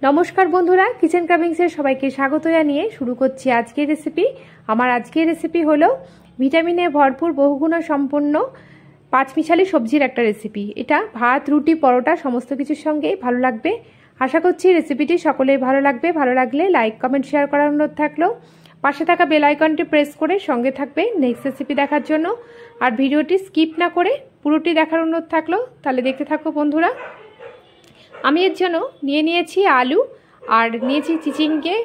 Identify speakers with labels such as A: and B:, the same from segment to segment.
A: নমস্কার বন্ধুরা, কিচেন ক্রাভিংসের সবাইকে স্বাগত জানিয়ে শুরু করছি আজকের রেসিপি। আমার আজকের রেসিপি হলো ভিটামিনে ভরপুর বহুগুণ সম্পন্ন পাঁচমিশালি সবজির একটা রেসিপি। এটা ভাত, রুটি, পরোটা সমস্ত কিছুর সঙ্গেই ভালো লাগবে। আশা করছি রেসিপিটি সকলের ভালো লাগবে। ভালো লাগলে লাইক, কমেন্ট, শেয়ার করার অনুরোধ থাকলো। পাশে থাকা বেল আইকনটি প্রেস করে সঙ্গে থাকবে নেক্সট রেসিপি দেখার জন্য। আর ভিডিওটি স্কিপ না করে পুরোটি দেখার অনুরোধ থাকলো। তাহলে দেখতে থাকো বন্ধুরা। আমি এর জন্য নিয়েছি আলু, আর নিয়েছি চিচিঙ্গে,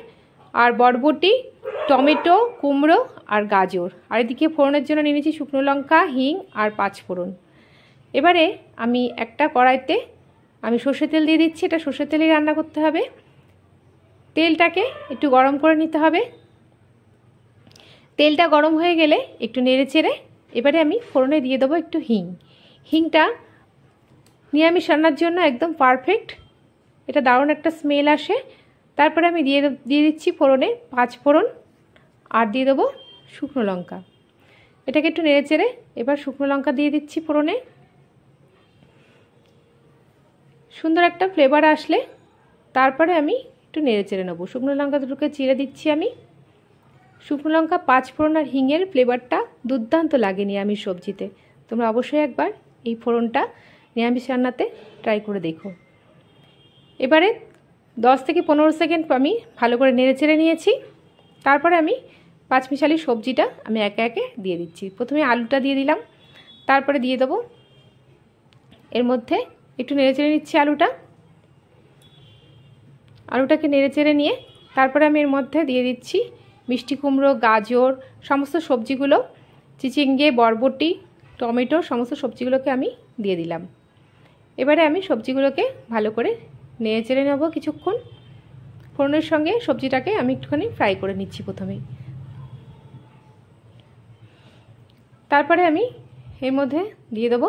A: আর বরবটি, টমেটো, কুমড়ো আর গাজর। আর এদিকে ফোড়নের জন্য নিয়েছি শুকনো লঙ্কা, হিং আর পাঁচফোড়ন। এবারে আমি একটা কড়াইতে আমি সর্ষের তেল দিয়ে দিচ্ছি। এটা সর্ষের তেলেই রান্না করতে হবে। তেলটাকে একটু গরম করে নিতে হবে। তেলটা গরম হয়ে গেলে একটু নেড়ে চেড়ে এবারে আমি ফোড়নে দিয়ে দেবো একটু হিং। হিংটা নিরামিষ রান্নার জন্য একদম পারফেক্ট, এটা দারুণ একটা স্মেল আসে। তারপরে আমি দিয়ে দিচ্ছি ফোড়নে পাঁচফোড়ন আর দিয়ে দেবো শুকনো লঙ্কা। এটাকে একটু নেড়ে চেড়ে এবার শুকনো লঙ্কা দিয়ে দিচ্ছি ফোড়নে। সুন্দর একটা ফ্লেভার আসলে তারপরে আমি একটু নেড়ে চেড়ে নেবো। শুকনো লঙ্কা দুটোকে চিড়ে দিচ্ছি আমি। শুকনো লঙ্কা, পাঁচফোড়ন আর হিঙের ফ্লেভারটা দুর্দান্ত লাগে নিরামিষ সবজিতে। তোমরা অবশ্যই একবার এই ফোড়নটা নিরামিষ রান্নাতে ট্রাই করে দেখো। এবারে 10 থেকে 15 সেকেন্ড আমি ভালো করে নেড়ে চেড়ে নিয়েছি। তারপরে আমি পাঁচমিশালি সবজিটা আমি একে একে দিয়ে দিচ্ছি। প্রথমে আলুটা দিয়ে দিলাম, তারপরে দিয়ে দেবো এর মধ্যে একটু নেড়ে চেড়ে নিচ্ছি আলুটাকে নেড়ে চেড়ে নিয়ে তারপরে আমি এর মধ্যে দিয়ে দিচ্ছি মিষ্টি কুমড়ো, গাজর, সমস্ত সবজিগুলো, চিচিঙ্গে, বরবটি, টমেটো সমস্ত সবজিগুলোকে আমি দিয়ে দিলাম। এবারে আমি সবজিগুলোকে ভালো করে নেড়ে চেড়ে নেব কিছুক্ষণ। ফোড়নের সঙ্গে সবজিটাকে আমি একটুখানি ফ্রাই করে নিচ্ছি প্রথমেই। তারপরে আমি এর মধ্যে দিয়ে দেবো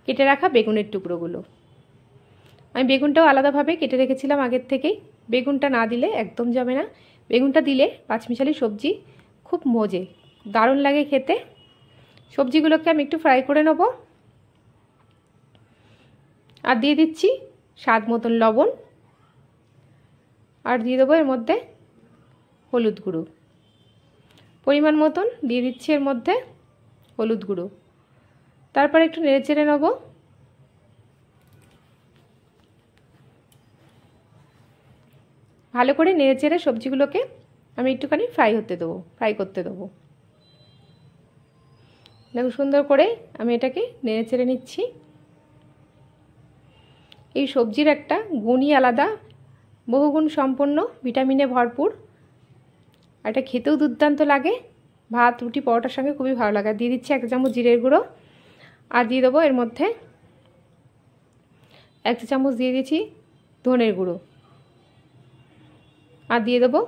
A: কেটে রাখা বেগুনের টুকরোগুলো। আমি বেগুনটাও আলাদাভাবে কেটে রেখেছিলাম আগের থেকেই। বেগুনটা না দিলে একদম জমে না। বেগুনটা দিলে পাঁচমিশালি সবজি খুব মজে, দারুণ লাগে খেতে। সবজিগুলোকে আমি একটু ফ্রাই করে নেব। আর দিয়ে দিচ্ছি স্বাদ মতন লবণ, আর দিয়ে দেবো এর মধ্যে হলুদ গুঁড়ো পরিমাণ মতন দিয়ে দিচ্ছি এর মধ্যে হলুদ গুঁড়ো। তারপর একটু নেড়ে চেড়ে নেব। ভালো করে নেড়ে চেড়ে সবজিগুলোকে আমি একটুখানি ফ্রাই করতে দেবো। দেখো সুন্দর করে আমি এটাকে নেড়ে চেড়ে নিচ্ছি। এই সবজির একটা গুণই আলাদা, বহুগুণ সম্পন্ন, ভিটামিনে ভরপুর। আর এটা খেতেও দুর্দান্ত লাগে। ভাত, রুটি, পরোটার সঙ্গে খুবই ভালো লাগে। দিয়ে দিচ্ছি 1 চামচ জিরের গুঁড়ো, আর দিয়ে দেবো এর মধ্যে 1 চামচ দিয়ে দিয়েছি ধনের গুঁড়ো, আর দিয়ে দেবো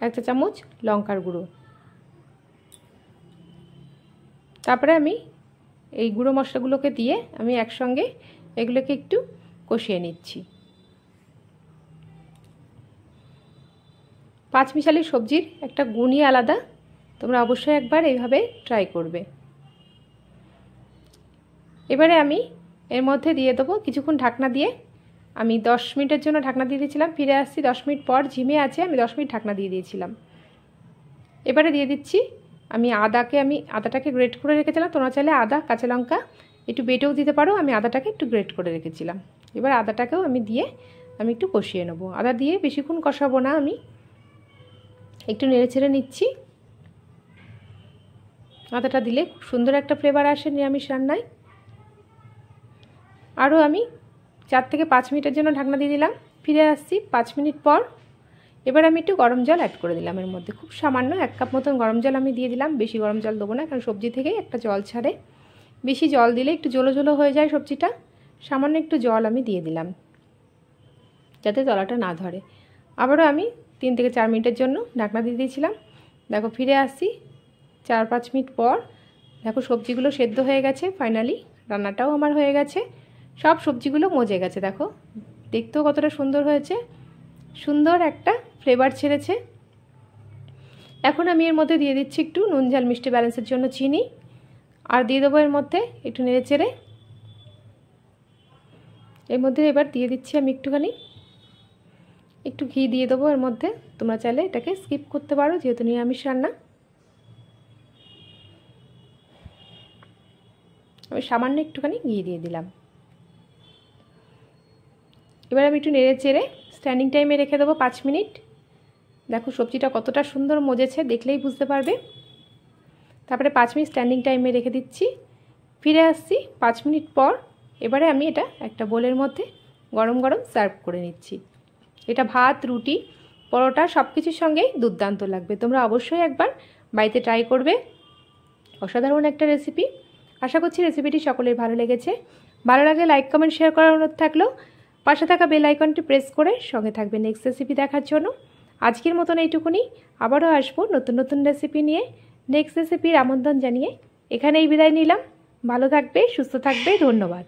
A: 1 চামচ লঙ্কার গুঁড়ো। তারপরে আমি এই গুঁড়ো মশলাগুলোকে দিয়ে আমি একসঙ্গে এগুলোকে একটু কষিয়ে নিচ্ছি। পাঁচমিশালি সবজির একটা গুণই আলাদা, তোমরা অবশ্যই একবার এইভাবে ট্রাই করবে। এবারে আমি এর মধ্যে দিয়ে দেবো কিছুক্ষণ ঢাকনা দিয়ে। আমি 10 মিনিটের জন্য ঢাকনা দিয়ে দিয়েছিলাম। ফিরে আসছি 10 মিনিট পর। ঝিমে আছে, আমি 10 মিনিট ঢাকনা দিয়ে দিয়েছিলাম। এবারে দিয়ে দিচ্ছি আমি আদাটাকে গ্রেট করে রেখেছিলাম। তোমরা চাইলে আদা, কাঁচা লঙ্কা একটু বেটেও দিতে পারো। আমি আদাটাকে একটু গ্রেট করে রেখেছিলাম। এবার আদাটাকেও আমি দিয়ে আমি একটু কষিয়ে নেবো। আদা দিয়ে বেশিক্ষণ কষাবো না, আমি একটু নেড়ে ছেড়ে নিচ্ছি। আদাটা দিলে খুব সুন্দর একটা ফ্লেভার আসে নিরামিষ রান্নায়। আরও আমি 4 থেকে 5 মিনিটের জন্য ঢাকনা দিয়ে দিলাম। ফিরে আসছি 5 মিনিট পর। এবার আমি একটু গরম জল অ্যাড করে দিলাম এর মধ্যে। খুব সামান্য 1 কাপ মতন গরম জল আমি দিয়ে দিলাম। বেশি গরম জল দেবো না, কারণ সবজি থেকেই একটা জল ছাড়ে। বেশি জল দিলে একটু জলো জলো হয়ে যায় সবজিটা। সামান্য একটু জল আমি দিয়ে দিলাম যাতে তলাটা না ধরে। আবারও আমি 3 থেকে 4 মিনিটের জন্য ঢাকনা দিয়ে দিয়েছিলাম। দেখো ফিরে আসছি 4-5 মিনিট পর। দেখো সবজিগুলো সেদ্ধ হয়ে গেছে। ফাইনালি রান্নাটাও আমার হয়ে গেছে। সব সবজিগুলো মজে গেছে। দেখো দেখতেও কতটা সুন্দর হয়েছে, সুন্দর একটা ফ্লেভার ছেড়েছে। এখন আমি এর মধ্যে দিয়ে দিচ্ছি একটু নুন ঝাল মিষ্টি ব্যালেন্সের জন্য চিনি, আর দিয়ে দেবো এর মধ্যে একটু নেড়ে চেড়ে। এর মধ্যে এবার দিয়ে দিচ্ছি আমি একটুখানি একটু ঘি দিয়ে দেবো এর মধ্যে, তোমরা চাইলে এটাকে স্কিপ করতে পারো যেহেতু নিরামিষ রান্না। আমি সামান্য একটুখানি ঘি দিয়ে দিলাম। এবার আমি একটু নেড়ে চেড়ে স্ট্যান্ডিং টাইমে রেখে দেবো 5 মিনিট। দেখো সবজিটা কতটা সুন্দর মজেছে, দেখলেই বুঝতে পারবে। তারপরে 5 মিনিট স্ট্যান্ডিং টাইমে রেখে দিচ্ছি। ফিরে আসছি 5 মিনিট পর। এবারে আমি এটা একটা বোলের মধ্যে গরম গরম সার্ভ করে নিচ্ছি। এটা ভাত, রুটি, পরোটা সব কিছুর সঙ্গেই দুর্দান্ত লাগবে। তোমরা অবশ্যই একবার বাড়িতে ট্রাই করবে। অসাধারণ একটা রেসিপি। আশা করছি রেসিপিটি সকলের ভালো লেগেছে। ভালো লাগলে লাইক, কমেন্ট, শেয়ার করার অনুরোধ থাকলো। পাশে থাকা বেল আইকনটি প্রেস করে সঙ্গে থাকবে নেক্সট রেসিপি দেখার জন্য। আজকের মতন এইটুকুনি, আবারও আসবো নতুন নতুন রেসিপি নিয়ে। নেক্সট রেসিপির আমন্ত্রণ জানিয়ে এখানেই বিদায় নিলাম। ভালো থাকবে, সুস্থ থাকবে, ধন্যবাদ।